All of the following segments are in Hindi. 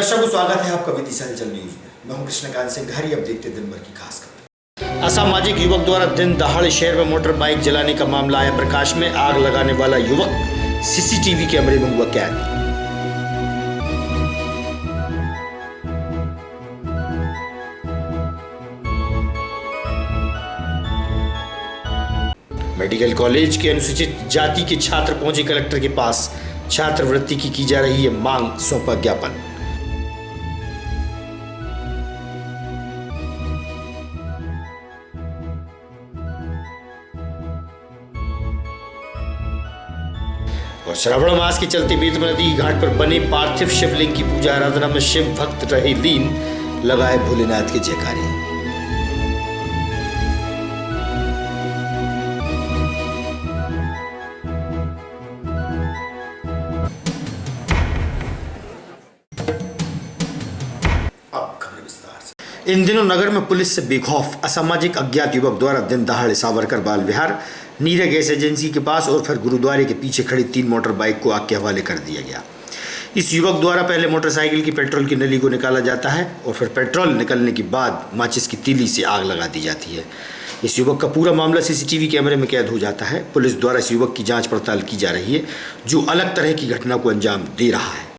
दर्शकों, स्वागत है आपका विदिशा न्यूज में। मैं हूं कृष्णकांत सिंह घरी। अब देखते दिन भर की खास खबर। असामाजिक युवक द्वारा दिन दहाड़े शहर में मोटर बाइक जलाने का मामला आया प्रकाश में। आग लगाने वाला युवक सीसीटीवी कैमरे में हुआ कैद। मेडिकल कॉलेज के अनुसूचित जाति के छात्र पहुंचे कलेक्टर के पास। छात्रवृत्ति की जा रही है मांग, सौंपा ज्ञापन। और श्रावण मास के चलते बेतवा नदी घाट पर बने पार्थिव शिवलिंग की पूजा आराधना में शिव भक्त रहे लीन। लगाए भोलेनाथ के जयकारे। इन दिनों नगर में पुलिस से बेखौफ असामाजिक अज्ञात युवक द्वारा दिन दहाड़े सावरकर बाल विहार, नीरा गैस एजेंसी के पास और फिर गुरुद्वारे के पीछे खड़ी 3 मोटर बाइक को आग के हवाले कर दिया गया। इस युवक द्वारा पहले मोटरसाइकिल की पेट्रोल की नली को निकाला जाता है और फिर पेट्रोल निकलने के बाद माचिस की तीली से आग लगा दी जाती है। इस युवक का पूरा मामला सीसीटीवी कैमरे में कैद हो जाता है। पुलिस द्वारा इस युवक की जाँच पड़ताल की जा रही है, जो अलग तरह की घटना को अंजाम दे रहा है।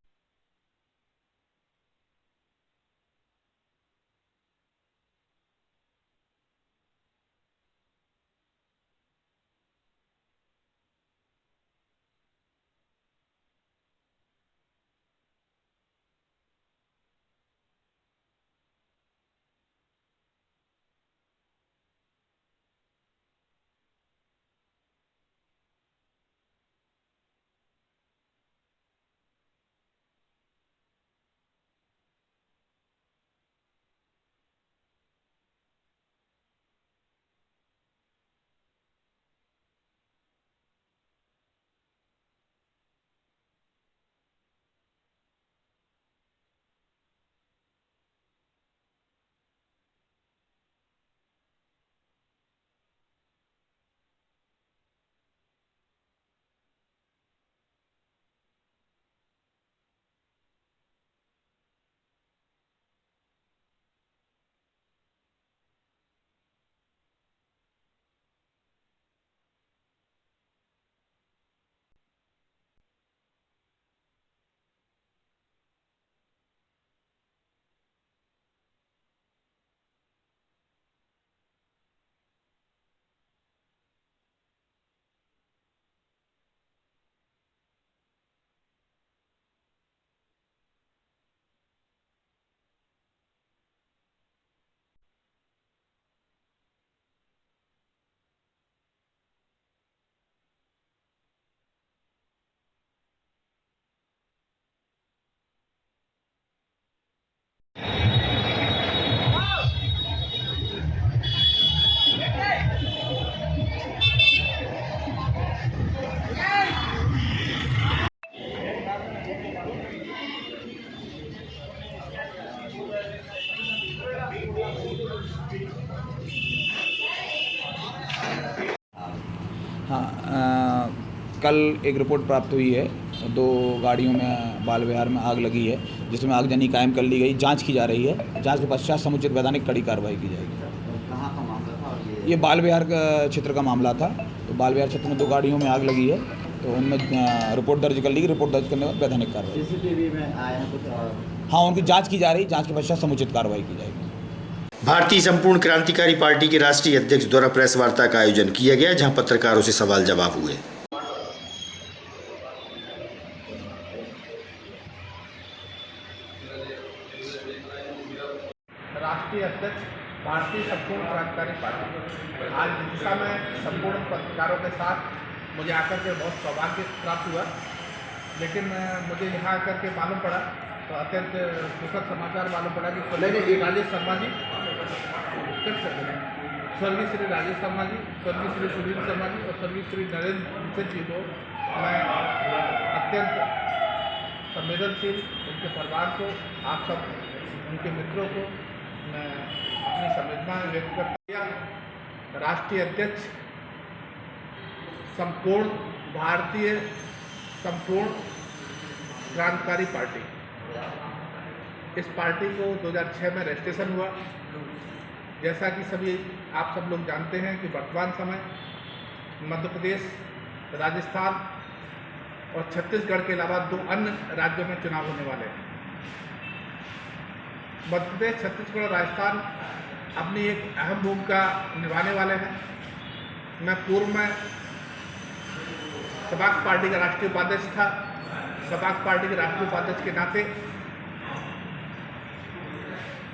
हाँ, कल एक रिपोर्ट प्राप्त हुई है। 2 गाड़ियों में बाल विहार में आग लगी है, जिसमें आगजनी कायम कर ली गई। जांच की जा रही है। जांच के पश्चात समुचित वैधानिक कड़ी कार्रवाई की जाएगी। कहाँ का मामला था? और ये बाल विहार का क्षेत्र का मामला था। तो बाल विहार क्षेत्र में 2 गाड़ियों में आग लगी है, तो उनमें रिपोर्ट दर्ज कर ली गई। रिपोर्ट दर्ज करने के बाद वैधानिक कार्रवाई। सीसीटीवी में आए हैं कुछ? हाँ, उनकी जाँच की जा रही। जाँच के पश्चात समुचित कार्रवाई की जाएगी। भारतीय संपूर्ण क्रांतिकारी पार्टी के राष्ट्रीय अध्यक्ष द्वारा प्रेस वार्ता का आयोजन किया गया, जहां पत्रकारों से सवाल जवाब हुए। राष्ट्रीय अध्यक्ष भारतीय संपूर्ण क्रांतिकारी पार्टी आज विदिशा में संपूर्ण पत्रकारों के साथ मुझे आकर के बहुत सौभाग्य प्राप्त हुआ। लेकिन मुझे यहाँ आकर के मालूम पड़ा, तो अत्यंत सुखद समाचार मालूम पड़ा कि स्वर्गीय राजेश शर्मा जी, स्वर्गीय श्री राजेश शर्मा जी, स्वर्गीय श्री सुनील शर्मा जी और स्वर्गीय श्री नरेंद्र जी को मैं अत्यंत संवेदनशील, उनके परिवार को, आप सब उनके मित्रों को मैं अपनी संवेदना व्यक्त करता हूँ। राष्ट्रीय अध्यक्ष संपूर्ण क्रांतिकारी पार्टी इस पार्टी को 2006 में रजिस्ट्रेशन हुआ। जैसा कि आप सब लोग जानते हैं कि वर्तमान समय मध्य प्रदेश, राजस्थान और छत्तीसगढ़ के अलावा 2 अन्य राज्यों में चुनाव होने वाले हैं। मध्य प्रदेश, छत्तीसगढ़ और राजस्थान अपनी एक अहम भूमिका निभाने वाले हैं। मैं पूर्व में सपाक्स पार्टी का राष्ट्रीय उपाध्यक्ष था। सपाक्स पार्टी के राष्ट्रीय उपाध्यक्ष के नाते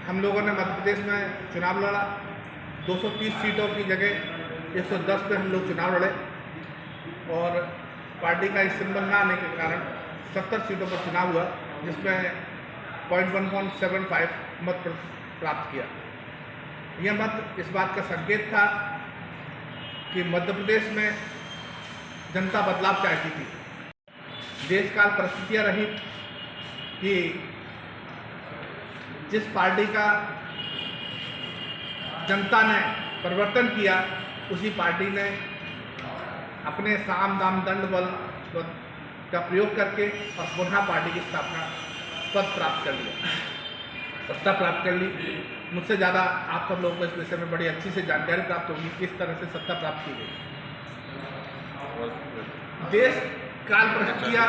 हम लोगों ने मध्य प्रदेश में चुनाव लड़ा। 230 सीटों की जगह 110 पे हम लोग चुनाव लड़े और पार्टी का इस सिंबल ना आने के कारण 70 सीटों पर चुनाव हुआ, जिसमें 0.175 मत प्राप्त किया। यह मत इस बात का संकेत था कि मध्य प्रदेश में जनता बदलाव चाहती थी। देश काल परिस्थितियाँ रही कि जिस पार्टी का जनता ने परिवर्तन किया, उसी पार्टी ने अपने साम दाम दंड बल का प्रयोग करके और पुनः पार्टी की स्थापना पद प्राप्त कर लिया, सत्ता प्राप्त कर ली। मुझसे ज़्यादा आप सब लोगों को इस विषय में बड़ी अच्छी से जानकारी प्राप्त होगी किस तरह से सत्ता प्राप्त की गई। देश काल परिस्थितियाँ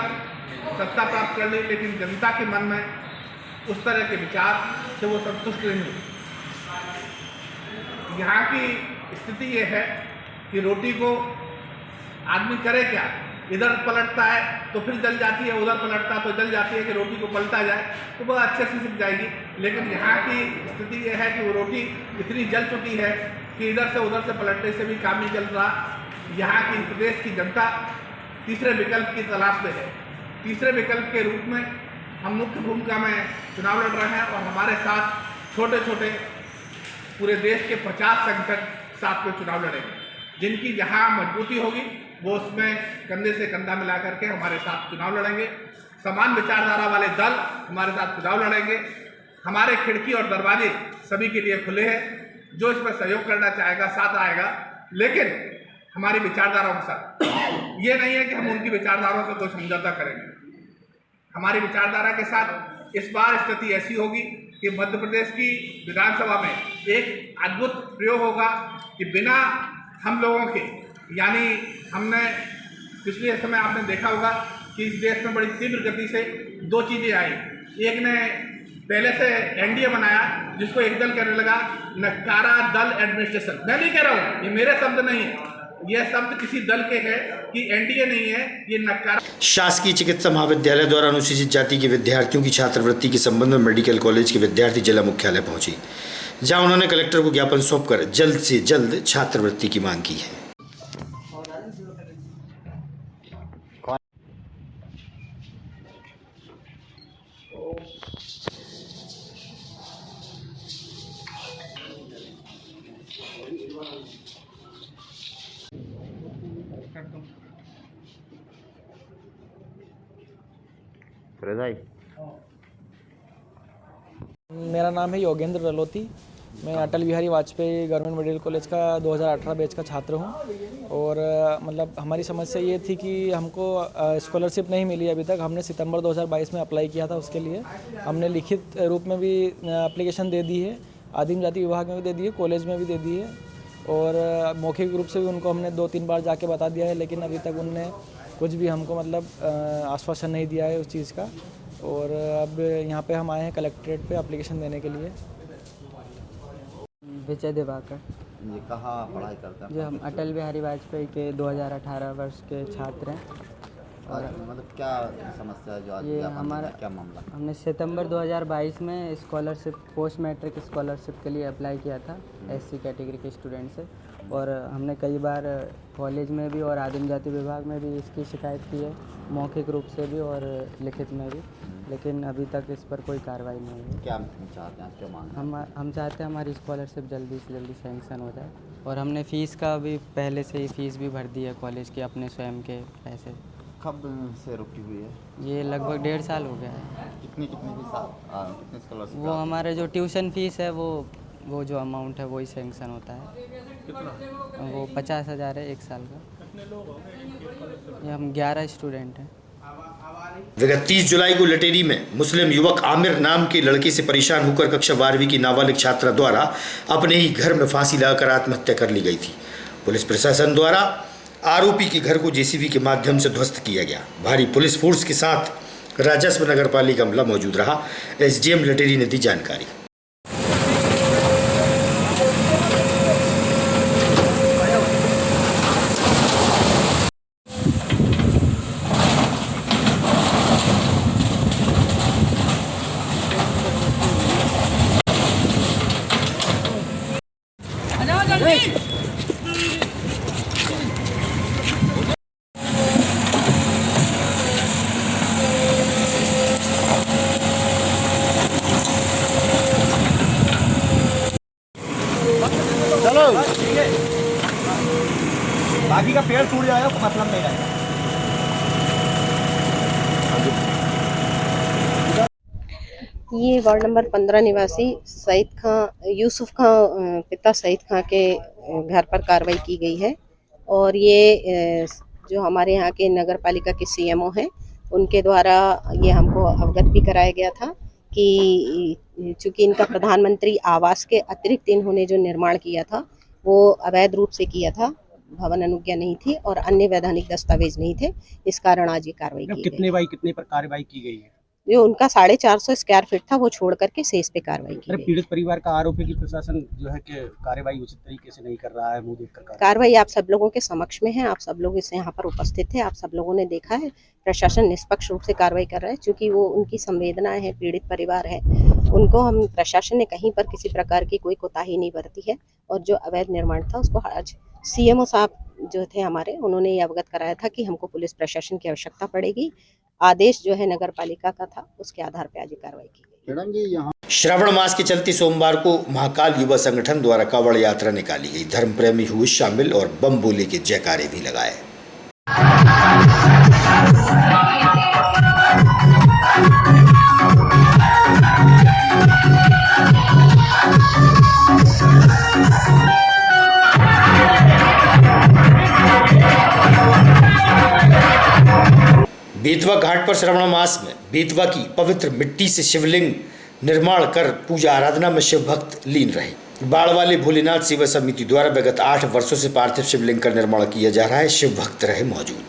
सत्ता प्राप्त कर ली, लेकिन जनता के मन में उस तरह के विचार से वो संतुष्ट नहीं हुई। यहाँ की स्थिति ये है कि रोटी को आदमी करे क्या, इधर पलटता है तो फिर जल जाती है, उधर पलटता तो जल जाती है, कि रोटी को पलटा जाए तो बहुत अच्छे से सिक जाएगी। लेकिन यहाँ की स्थिति ये है कि वो रोटी इतनी जल चुकी है कि इधर से उधर से पलटने से भी काम नहीं चल रहा। यहाँ की प्रदेश की जनता तीसरे विकल्प की तलाश में है। तीसरे विकल्प के रूप में हम मुख्य भूमिका में चुनाव लड़ रहे हैं और हमारे साथ छोटे छोटे पूरे देश के 50 संगठन साथ में चुनाव लड़ेंगे। जिनकी जहाँ मजबूती होगी वो उसमें कंधे से कंधा मिला करके हमारे साथ चुनाव लड़ेंगे। समान विचारधारा वाले दल हमारे साथ चुनाव लड़ेंगे। हमारे खिड़की और दरवाजे सभी के लिए खुले हैं। जो इसमें सहयोग करना चाहेगा साथ आएगा, लेकिन हमारी विचारधाराओं के साथ। ये नहीं है कि हम उनकी विचारधाराओं से कोई समझौता करेंगे। हमारी विचारधारा के साथ इस बार स्थिति ऐसी होगी कि मध्य प्रदेश की विधानसभा में एक अद्भुत प्रयोग होगा कि बिना हम लोगों के, यानी हमने पिछले समय आपने देखा होगा कि इस देश में बड़ी तीव्र गति से 2 चीज़ें आई। एक ने पहले से एनडीए बनाया, जिसको एक दल कहने लगा नकारा दल एडमिनिस्ट्रेशन। मैं नहीं कह रहा हूँ, ये मेरे शब्द नहीं है, ये शब्द किसी दल के हैं कि एनडीए नहीं है, ये नकारा। शासकीय चिकित्सा महाविद्यालय द्वारा अनुसूचित जाति के विद्यार्थियों की छात्रवृत्ति के संबंध में मेडिकल कॉलेज के विद्यार्थी जिला मुख्यालय पहुंची, जहां उन्होंने कलेक्टर को ज्ञापन सौंपकर जल्द से जल्द छात्रवृत्ति की मांग की है। मेरा नाम है योगेंद्र रलोती। मैं Atal Bihari Vajpayee government medical college का 2018 बैच का छात्र हूं। और मतलब हमारी समस्या ये थी कि हमको स्कॉलरशिप नहीं मिली अभी तक। हमने सितंबर 2022 में अप्लाई किया था, उसके लिए हमने लिखित रूप में भी एप्लीकेशन दे दी है, आदिम जाति विभाग में भी दे दी है, कॉलेज में भी दे दी है और मौखिक रूप से भी उनको हमने 2-3 बार जाके बता दिया है, लेकिन अभी तक उनने कुछ भी हमको मतलब आश्वासन नहीं दिया है उस चीज़ का। और अब यहाँ पे हम आए हैं कलेक्ट्रेट पे एप्लीकेशन देने के लिए। विजय दिवाकर। ये कहाँ पढ़ाई करते हैं? जो हम अटल बिहारी वाजपेयी के 2018 वर्ष के छात्र हैं। और मतलब क्या समस्या है जो आज ये ज्ञापन हमारा देना, क्या मामला? हमने सितंबर 2022 में स्कॉलरशिप, पोस्ट मैट्रिक स्कॉलरशिप के लिए अप्लाई किया था एससी कैटेगरी के स्टूडेंट से। और हमने कई बार कॉलेज में भी और आदिम जाति विभाग में भी इसकी शिकायत की है, मौखिक रूप से भी और लिखित में भी, लेकिन अभी तक इस पर कोई कार्रवाई नहीं है। क्या चाहते हैं, क्या मांग? हम चाहते हैं हमारी स्कॉलरशिप जल्दी से जल्दी सैंक्शन हो जाए। और हमने फ़ीस का भी पहले से ही फ़ीस भी भर दी है कॉलेज के अपने स्वयं के पैसे। कब से रुकी हुई है? ये लगभग 1.5 साल हो गया है। कितनी कितनी स्कॉलरशिप? वो हमारे जो ट्यूशन फ़ीस है वो जो अमाउंट है वही सैंक्शन होता है। कितना? वो 50,000 है 1 साल का। ये हम 11 स्टूडेंट हैं। विगत 30 जुलाई को लटेरी में मुस्लिम युवक आमिर नाम के लड़के से परेशान होकर कक्षा 12वीं की नाबालिग छात्रा द्वारा अपने ही घर में फांसी लगाकर आत्महत्या कर ली गई थी। पुलिस प्रशासन द्वारा आरोपी के घर को जेसीबी के माध्यम से ध्वस्त किया गया। भारी पुलिस फोर्स के साथ राजस्व नगर पालिका अमला मौजूद रहा। एसडीएम लटेरी ने दी जानकारी। बाकी का पेड़ टूट जाएगा तो मतलब नहीं रहेगा। ये वार्ड नंबर 15 निवासी सईद खां यूसुफ खां पिता सईद खां के घर पर कार्रवाई की गई है और ये जो हमारे यहाँ के नगर पालिका के सीएमओ हैं उनके द्वारा ये हमको अवगत भी कराया गया था कि चूँकि इनका प्रधानमंत्री आवास के अतिरिक्त इन्होंने जो निर्माण किया था वो अवैध रूप से किया था, भवन अनुज्ञा नहीं थी और अन्य वैधानिक दस्तावेज नहीं थे। इस कारण आज ये कार्रवाई की गई। कितने बाई कितने पर कार्रवाई की गई है? जो उनका 450 स्क्वायर फीट था वो छोड़ करके शेष पे कार्रवाई की गई। पीड़ित परिवार का आरोप है कि प्रशासन जो है कि कार्रवाई उचित तरीके से नहीं कर रहा है। मुंह देखकर कार्रवाई आप सब लोगों के समक्ष में है, आप सब लोग इस यहाँ पर उपस्थित थे, आप सब लोगों ने देखा है प्रशासन निष्पक्ष रूप से कार्रवाई कर रहा है। चूँकि वो उनकी संवेदनाएं हैं, पीड़ित परिवार है, उनको हम प्रशासन ने कहीं पर किसी प्रकार की कोई कोताही नहीं बरती है और जो अवैध निर्माण था उसको आज सीएमओ साहब जो थे हमारे, उन्होंने ये अवगत कराया था कि हमको पुलिस प्रशासन की आवश्यकता पड़ेगी। आदेश जो है नगर पालिका का था, उसके आधार पर आज कार्रवाई की गई। श्रावण मास के चलते सोमवार को महाकाल युवा संगठन द्वारा कावड़ यात्रा निकाली गई। धर्म प्रेमी हुए शामिल और बम बोले के जयकारे भी लगाए। बेतवा घाट पर श्रावण मास में बेतवा की पवित्र मिट्टी से शिवलिंग निर्माण कर पूजा आराधना में शिव भक्त लीन रहे। बाढ़ वाले भोलेनाथ सेवा समिति द्वारा विगत 8 वर्षों से पार्थिव शिवलिंग का निर्माण किया जा रहा है। शिव भक्त रहे मौजूद।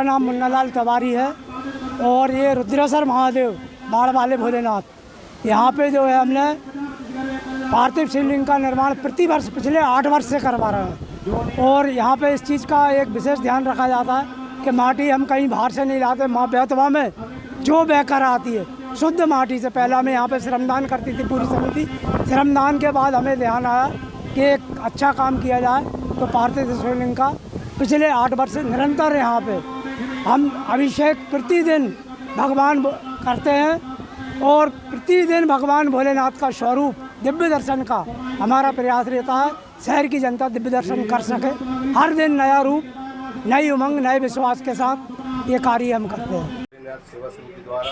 मेरा नाम मुन्नालाल तिवारी है और ये रुद्रेश्वर महादेव बाढ़ वाले भोलेनाथ यहाँ पे जो है हमने पार्थिव शिवलिंग का निर्माण प्रतिवर्ष पिछले 8 वर्ष से करवा रहे हैं। और यहाँ पे इस चीज़ का एक विशेष ध्यान रखा जाता है कि माटी हम कहीं बाहर से नहीं लाते, माँ बेतवा में जो बहकर आती है शुद्ध माटी से। पहले हमें यहाँ पे श्रमदान करती थी पूरी समिति, श्रमदान के बाद हमें ध्यान आया कि एक अच्छा काम किया जाए, तो पार्थिव शिवलिंग का पिछले 8 वर्ष से निरंतर यहाँ पे हम अभिषेक प्रतिदिन भगवान करते हैं और प्रतिदिन भगवान भोलेनाथ का स्वरूप दिव्य दर्शन का हमारा प्रयास रहता है, शहर की जनता दिव्य दर्शन कर सके। हर दिन नया रूप, नई उमंग, नए विश्वास के साथ ये कार्य हम करते हैं। भोलेनाथ सेवा समिति द्वारा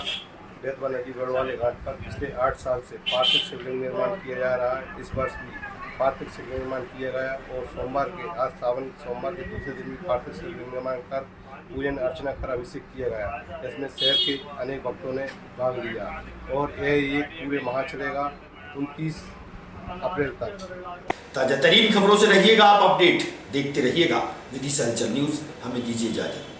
बेतवा नदी गढ़वाले घाट पर पिछले 8 साल से पार्थिव शिवलिंग निर्माण किया जा रहा है। इस वर्ष भी पार्थिव शिवलिंग निर्माण किया गया और सोमवार के आज सावन सोमवार के दूसरे दिन भी पार्थिव शिवलिंग निर्माण कर पूजन अर्चना कर अभिषेक किया गया। इसमें शहर के अनेक भक्तों ने भाग लिया और ये पूरे माह चलेगा 29 अप्रैल तक। ताजा तरीन खबरों से रहिएगा आप अपडेट, देखते रहिएगा विदिशा हलचल न्यूज़। हमें दीजिए इजाजत।